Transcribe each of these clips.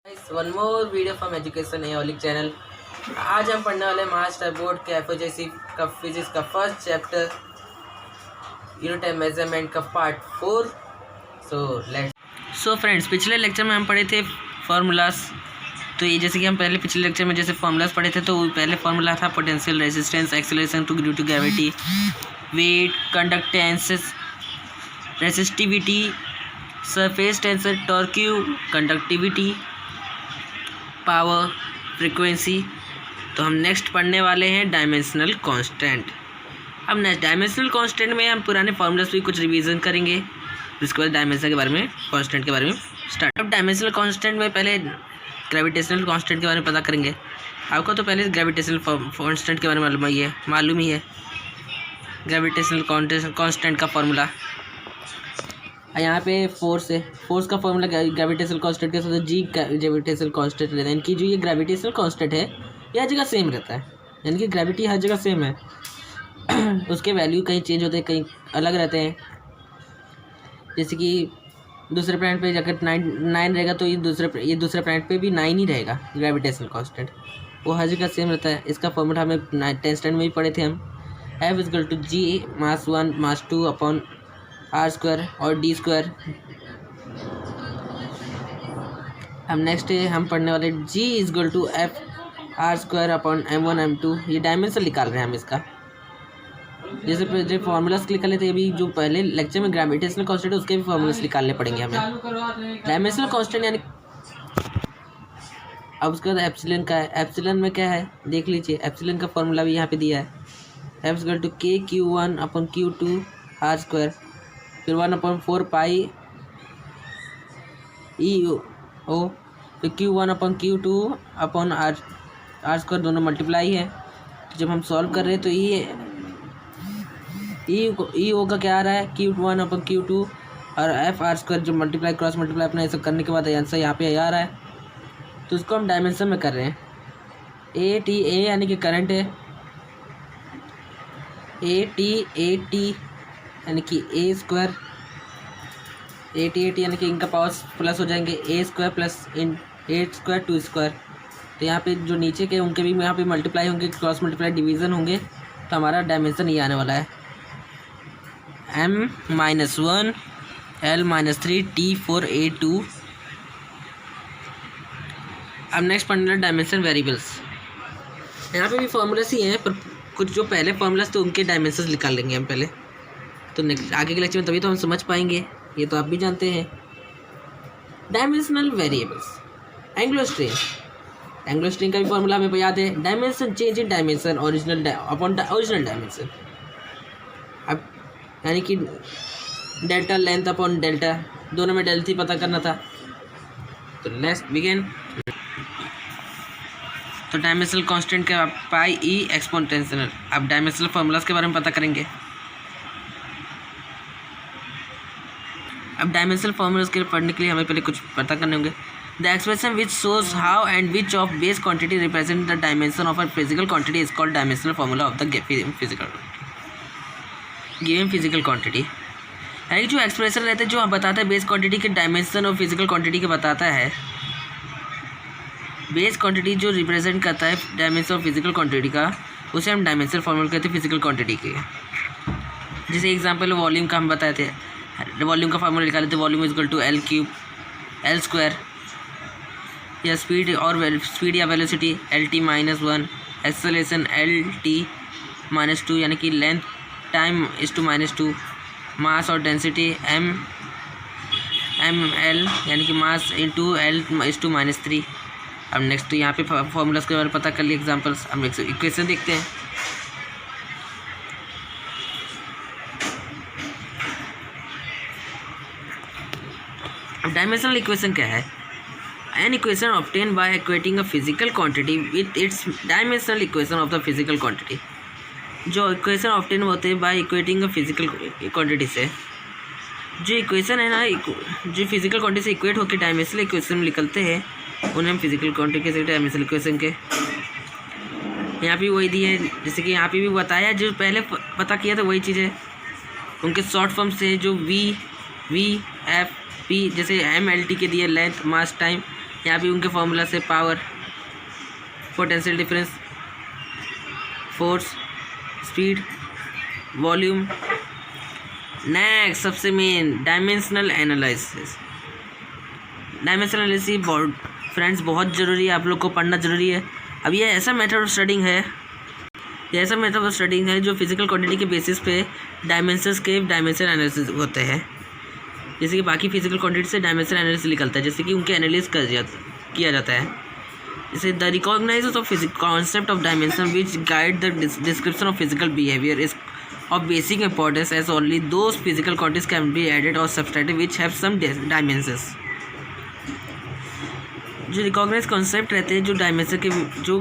One more video from education एओलिक channel. आज हम पढ़ने वाले मास्टर बोर्ड के एफओजेसी का फिजिक्स का फर्स्ट चैप्टर यूनिट है मेजरमेंट का पार्ट 4। सो फ्रेंड्स, पिछले लेक्चर में हम पढ़े थे फार्मूलाज। तो ये जैसे कि हम पहले पिछले लेक्चर में जैसे फार्मूलाज पढ़े थे, तो पहले फार्मूला था potential, resistance, acceleration due to gravity, weight, conductance, resistivity, surface tension, torque, conductivity, power, frequency. तो हम नेक्स्ट पढ़ने वाले हैं डायमेंशनल कांस्टेंट। अब नेक्स्ट डायमेंशनल कांस्टेंट में हम पुराने फार्मूलाज भी कुछ रिवीजन करेंगे, उसके बाद डायमेंशन के बारे में, कांस्टेंट के बारे में स्टार्ट। अब डायमेंशनल कांस्टेंट में पहले ग्रेविटेशनल कांस्टेंट के बारे में पता करेंगे। आपको तो पहले ग्रेविटेशनल कांस्टेंट के बारे में मालूम ही है। ग्रेविटेशनल कांस्टेंट का फार्मूला यहाँ पे फोर्स है, फोर्स का फॉर्मूला ग्रेविटेशनल कांस्टेंट के साथ जी ग्रेविटेशनल कांस्टेंट रहता है। यानी कि जो ये ग्रेविटेशनल कांस्टेंट है ये हर जगह सेम रहता है, यानी कि ग्रेविटी हर जगह सेम है। उसके वैल्यू कहीं चेंज होते हैं, कहीं अलग रहते हैं। जैसे कि दूसरे प्लैनेट पे अगर 9 रहेगा तो ये दूसरे प्लैनेट पे भी 9 ही रहेगा ग्रेविटेशनल कांस्टेंट, वो हर जगह सेम रहता है। इसका फॉर्मूला हमें 10th स्टैंडर्ड में ही पढ़े थे हम। F=g mass 1 mass 2 upon r square और डी स्क्वायर। हम नेक्स्ट हम पढ़ने वाले G=F are square upon m1 m2। ये डायमेंशन निकाल रहे हैं हम इसका, जैसे जो फार्मूलाज निकाले थे अभी जो पहले लेक्चर में ग्रेविटेशनल कांस्टेंट है उसके भी फार्मूलाज निकालने पड़ेंगे हमें। डायमेंशनल कांस्टेंट यानी अब उसके बाद एप्सिलॉन का है। एप्सिलॉन में क्या है देख लीजिए, एप्सिलॉन का फार्मूला भी यहाँ पे दिया है। F=k(q1 upon q2 are square), फिर 1/4 पाई ई ओ, फिर Q1 upon Q2 upon r square, दोनों मल्टीप्लाई है। तो जब हम सॉल्व कर रहे हैं तो ई ओ का क्या आ रहा है Q1 अपॉन Q2 और एफ आर स्क्वायर जो मल्टीप्लाई क्रॉस मल्टीप्लाई अपना ये सब करने के बाद आंसर यहाँ पे आ रहा है। तो उसको हम डायमेंशन में कर रहे हैं। ए यानी कि करंट है, ए यानी कि ए स्क्वायर, यानी कि इनका पावर प्लस हो जाएंगे, ए स्क्वायर प्लस इन 8 स्क्वायर 2 स्क्वायर। तो यहाँ पे जो नीचे के उनके भी यहाँ पे मल्टीप्लाई होंगे, क्रॉस मल्टीप्लाई डिवीज़न होंगे। तो हमारा डायमेंशन ये आने वाला है m-1 l-3 t4a2। अब नेक्स्ट पढ़ने वाला डायमेंशन वेरिएबल्स। यहाँ पे भी फार्मूलास ही हैं, पर कुछ जो पहले फार्मूलास थे उनके डायमेंशंस निकाल लेंगे हम पहले। तो नेक्स्ट आगे के लेक्चर में तभी तो हम समझ पाएंगे, ये तो आप भी जानते हैं। डायमेंशनल वेरिएबल्स, एंग्लोस्ट्रिंग का भी फार्मूला हमें याद है। Dimension change in dimension original upon original dimension. अब यानी कि डेल्टा लेंथ अपॉन डेल्टा, दोनों में डेल्टा पता करना था। तो लेट्स बिगिन। तो डायमेंशनल कांस्टेंट के पाई ई एक्सपोनेंशियल। अब डायमेंशनल फार्मूलाज के बारे में पता करेंगे। अब डायमेंशनल फार्मूलाज के पढ़ने के लिए हमें पहले कुछ पता करने होंगे। The expression which shows how and which of base quantity represent the dimension of a physical quantity is called dimensional formula of the given physical quantity. यानी जो एक्सप्रेशन रहता है जो बताता है बेस क्वांटिटी के डायमेंशन और फिजिकल क्वांटिटी के बताता है। बेस क्वांटिटी जो रिप्रेजेंट करता है डायमेंशन ऑफ फिजिकल क्वांटिटी का, उसे हम डायमेंशनल फार्मूला कहते हैं फिजिकल क्वांटिटी के। जैसे एग्जांपल वॉल्यूम का हम बताए थे, वॉल्यूम का फार्मूला निकाले थे, वॉल्यूम = L स्क्वायर, या स्पीड या वेलोसिटी LT-1, एक्सेलरेशन LT-2 यानी कि लेंथ टाइम (-2), मास और डेंसिटी ml यानी कि मास × L (-3). अब नेक्स्ट तो यहाँ पे फार्मूलाज के बारे में पता कर लिए एग्जांपल्स। हम इक्वेशन देखते हैं। अब डायमेंशनल इक्वेशन क्या है? An equation obtain by equating a physical quantity with its dimensional equation of the physical quantity. जो इक्वेशन ऑब्टेन होते हैं by equating a physical quantity से, जो इक्वेशन है ना जो फिजिकल क्वांटिटी से इक्वेट होकर डायमेंशनल इक्वेशन निकलते हैं, उन्हें हम फिजिकल क्वांटिटी के डायमेंशनल इक्वेशन के। यहाँ पे वही दी है, जैसे कि यहाँ पे भी बताया, जो पहले पता किया था वही चीज़ है। उनके शॉर्ट फॉर्म से जो वी एफ पी, जैसे एम एल टी के दिए लेंथ मास टाइम, यहाँ पे उनके फॉर्मूला से power, potential difference, force, speed, volume. Next सबसे main dimensional analysis. Dimensional analysis friends बहुत ज़रूरी है, आप लोग को पढ़ना ज़रूरी है। अब ये ऐसा मेथड ऑफ स्टडिंग है, जो फिजिकल क्वांटिटी के बेसिस पे डायमेंशंस के डायमेंशन एनालिसिस होते हैं। जैसे कि बाकी फिजिकल क्वांटिटी से डायमेंशन एनालिसिस निकलता है, जैसे कि उनके एनालिसिस किया जाता है। जैसे the recognises of concept of dimension which guide the description of physical behaviour is of basic importance as only those physical quantities can be added और subtracted which have some dimensions. जो recognise concept रहते हैं, जो dimension के जो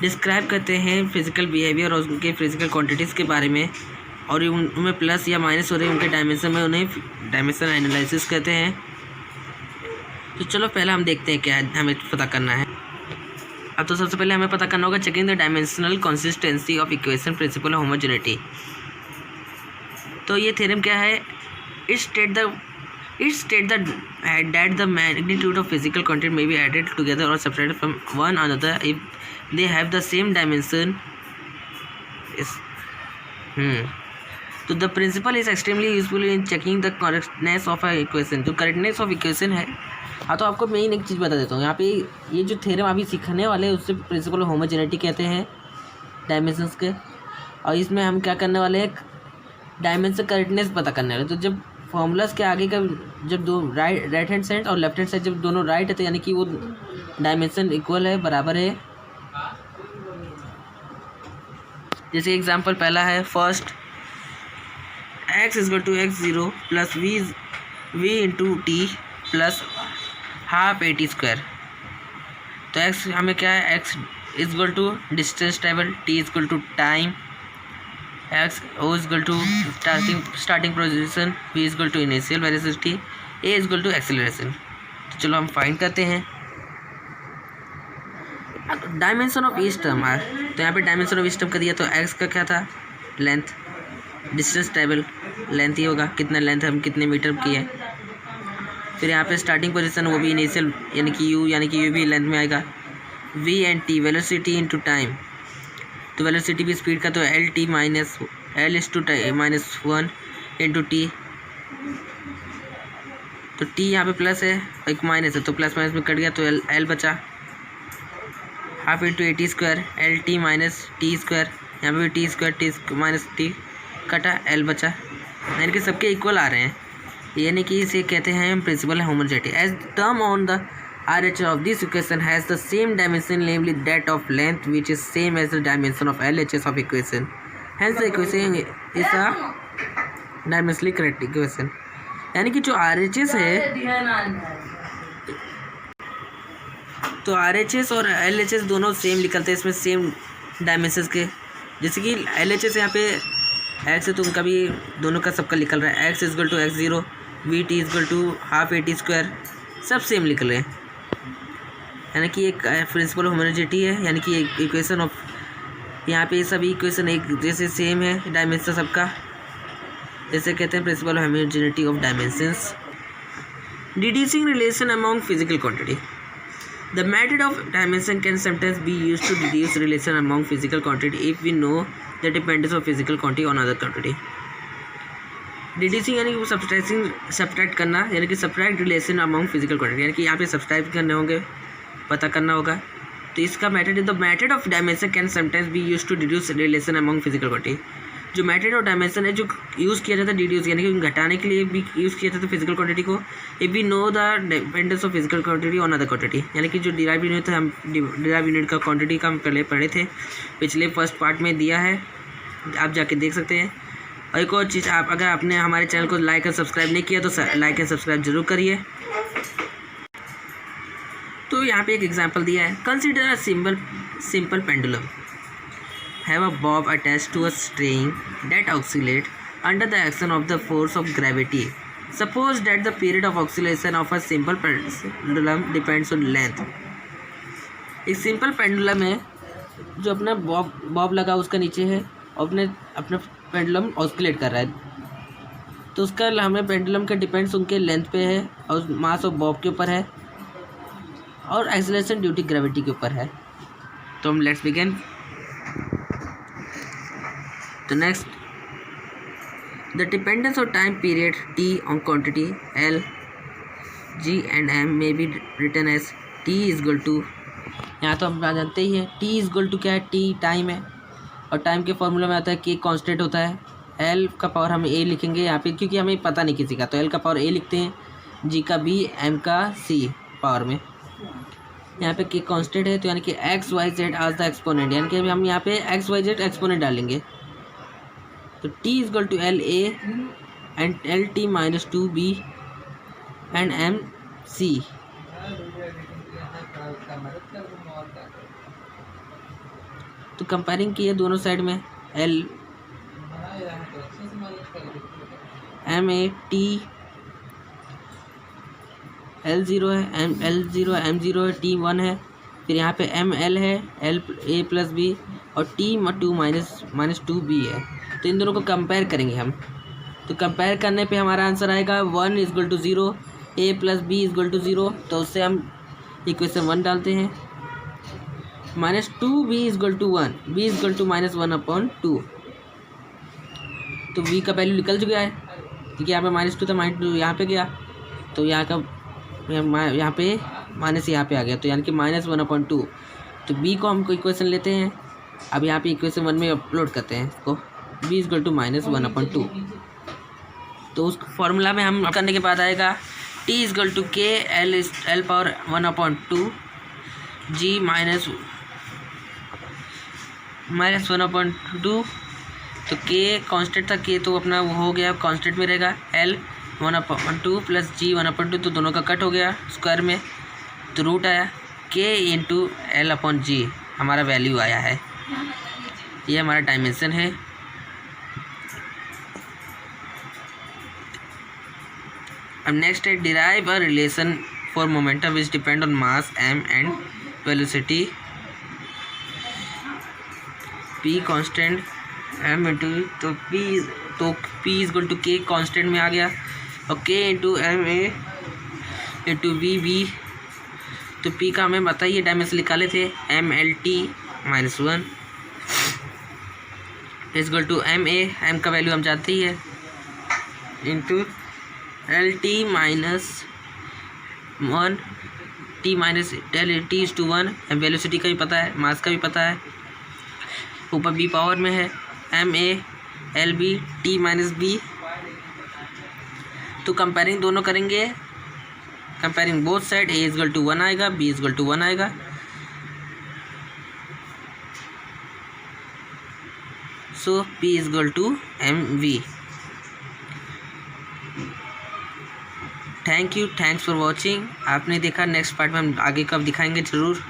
describe करते हैं physical behaviour और उनके फिजिकल क्वांटिटीज़ के बारे में, और उनमें प्लस या माइनस हो रहे हैं उनके डायमेंशन में, उन्हें डायमेंशन एनालिसिस कहते हैं। तो चलो पहले हम देखते हैं क्या हमें पता करना है। अब तो सबसे पहले हमें पता करना होगा checking the dimensional consistency of equation principle of homogeneity. तो ये थ्योरम क्या है? It state that the magnitude of physical quantity may be added together or separated from one another if they have the same dimension. So the principle is extremely useful in checking the correctness of a equation. जो correctness of equation है, हाँ तो आपको main एक चीज़ बता देता हूँ। यहाँ पे ये जो थ्योरम अभी सीखने वाले हैं उससे प्रिंसिपल ऑफ होमोजेनिटी कहते हैं डायमेंशंस के, और इसमें हम क्या करने वाले हैं, डायमेंशन करेक्टनेस पता करने वाले। तो जब फॉर्मूलाज के आगे का जब दो राइट हैंड साइड और लेफ्ट हैंड साइड जब दोनों राइट है तो यानी कि वो डायमेंशन इक्वल है, बराबर है। जैसे एग्जांपल पहला है first, x equal to x0 plus v into t plus half a t square. तो x हमें क्या है, x equal to distance travel, t equal to time, x o equal to starting position, v equal to initial velocity, a equal to acceleration. तो चलो हम find करते हैं dimension of each term. तो यहाँ पे डायमेंशन ऑफ ईच टर्म कर दिया। तो x का क्या था, लेंथ, डिस्टेंस ट्रेवल लेंथ ही होगा, कितना लेंथ हम कितने मीटर की है। फिर यहाँ पे स्टार्टिंग पोजीशन वो भी इनिशियल यानी कि u भी लेंथ में आएगा। v and t velocity into time, तो वेलोसिटी भी स्पीड का, तो एल टी माइनस एल इस टू माइनस 1 इंटू टी। तो टी यहाँ पे प्लस है, एक माइनस है, तो प्लस माइनस में कट गया, तो एल बचा। हाफ इंटू ए t square, L t minus T square, यहाँ पे भी T square T minus T कटा, एल बचा। यानी कि सबके इक्वल आ रहे हैं, यानी कि इसे कहते हैं principle homogeneity. As term on the RHS of this equation has the same dimension, namely that of length, which is same as the dimension of LHS of equation. Hence the equation is a dimensionally correct equation. यानी कि जो RHS है, तो RHS और LHS दोनों same निकलते हैं, इसमें सेम डायमेंशंस के। जैसे कि LHS यहाँ पे x है तो उनका भी दोनों का सबका निकल रहा है, x equal to x0, v t equal to half a t square, सब सेम निकल रहे हैं। यानी कि एक प्रिंसिपल होमोजेनिटी है, यानी कि एक इक्वेशन ऑफ, यहाँ पे सभी इक्वेशन एक जैसे सेम है डायमेंशन सबका, जैसे कहते हैं principle homogeneity of dimensions. Deducing relation among physical quantity. The method of dimension can sometimes be used to deduce relation among physical quantity if we know the dependence of physical quantity on other quantity. Deducing यानी कि subtract करना, यानी कि subtract relation among physical quantity, यानी कि यहाँ पे subtract करने होंगे, पता करना होगा। तो इसका method, the method of dimension can sometimes be used to deduce relation among physical quantity. जो मेथड ऑफ डायमेंशन है जो यूज़ किया जाता है डिड्यूस यानी कि घटाने के लिए भी यूज़ किया जाता है फिजिकल क्वांटिटी को। If we know the dependence of physical quantity on other quantity, यानी कि जो डिराइव यूनिट था, हम डिराइव यूनिट का क्वांटिटी का हम पहले पढ़े थे, पिछले फर्स्ट पार्ट में दिया है, आप जाके देख सकते हैं। और एक और चीज़, आप अगर आपने हमारे चैनल को लाइक और सब्सक्राइब नहीं किया तो लाइक एंड सब्सक्राइब जरूर करिए। तो यहाँ पे एक एग्जांपल दिया है, consider a simple pendulum have a bob attached to a string that oscillate under the action of the force of gravity. Suppose that the period of oscillation of a simple pendulum depends on length. एक simple pendulum है जो अपना Bob लगा उसका नीचे है और अपना पेंडुलम ऑस्किलेट कर रहा है, तो उसका हमें पेंडुलम का डिपेंड्स उनके लेंथ पे है और मास ऑफ बॉब के ऊपर है। और एक्सेलरेशन ड्यू टू ग्रेविटी के ऊपर है। तो हम लेट्स बिगिन। तो next, the dependence of time period t on quantity L, G and M may be written as t is equal to, यहाँ तो हम जानते ही हैं t इज इक्वल टू क्या है, t टाइम है और टाइम के फॉर्मूला में आता है k कांस्टेंट होता है, L का पावर हम a लिखेंगे यहाँ पे क्योंकि हमें पता नहीं किसी का, तो L का पावर a लिखते हैं, G का b, M का c पावर में। यहाँ पे k कांस्टेंट है तो यानी कि x y z आज द एक्सपोनेंट, यानी कि हम यहाँ पे x y z एक्सपोनेंट डालेंगे। तो t is equal to L a and L t minus 2 b and M c। तो कंपेयरिंग किए दोनों साइड में, L M a t L 0 है, L 0 M 0 है, T 1 है, फिर यहाँ पे M L है, L a प्लस बी और T 2 माइनस 2 b है। तो इन दोनों को कंपेयर करेंगे हम। तो कंपेयर करने पे हमारा आंसर आएगा 1 is equal to 0, a plus b is equal to 0, तो उससे हम इक्वेशन 1 डालते हैं, minus 2b is equal to 1, b is equal to minus 1/2। तो b का वैल्यू निकल चुका है क्योंकि यहाँ पे माइनस 2 था, माइनस 2 यहाँ पे गया, तो यहाँ का यहाँ पे माइनस यहाँ पे आ गया, तो यानी कि माइनस 1/2। तो b को हम इक्वेशन लेते हैं, अब यहाँ पे इक्वेशन 1 में अपलोड करते हैं इसको, b is equal to minus 1/2। तो उस फॉर्मूला में हम करने के बाद आएगा t is equal to k L power 1/2 g minus 1/2। तो k कांस्टेंट था, k तो अपना वो हो गया कांस्टेंट में रहेगा, L 1/2 प्लस g 1/2, तो दोनों का कट हो गया स्क्वायर में, तो रूट आया k इंटू L/g हमारा वैल्यू आया है, ये हमारा डायमेंशन है। अब नेक्स्ट है derive a relation for momentum which depend on mass m and velocity p constant m into, तो p is equal to k constant में आ गया और k into m a into v। तो p का हमें बताइए डायमेंशन निकाले थे, m l t minus 1 is equal to m a, m का वैल्यू हम जानते ही है, into l t minus 1, t minus t is to 1, velocity का भी पता है, मास का भी पता है, ऊपर b पावर में है, m a l b t minus b। तो कंपेयरिंग दोनों करेंगे, comparing both side, a is equal to 1 आएगा, b इज इक्वल टू 1 आएगा। So p is equal to mv। Thanks for watching. आपने देखा, नेक्स्ट पार्ट में हम आगे कब दिखाएंगे ज़रूर।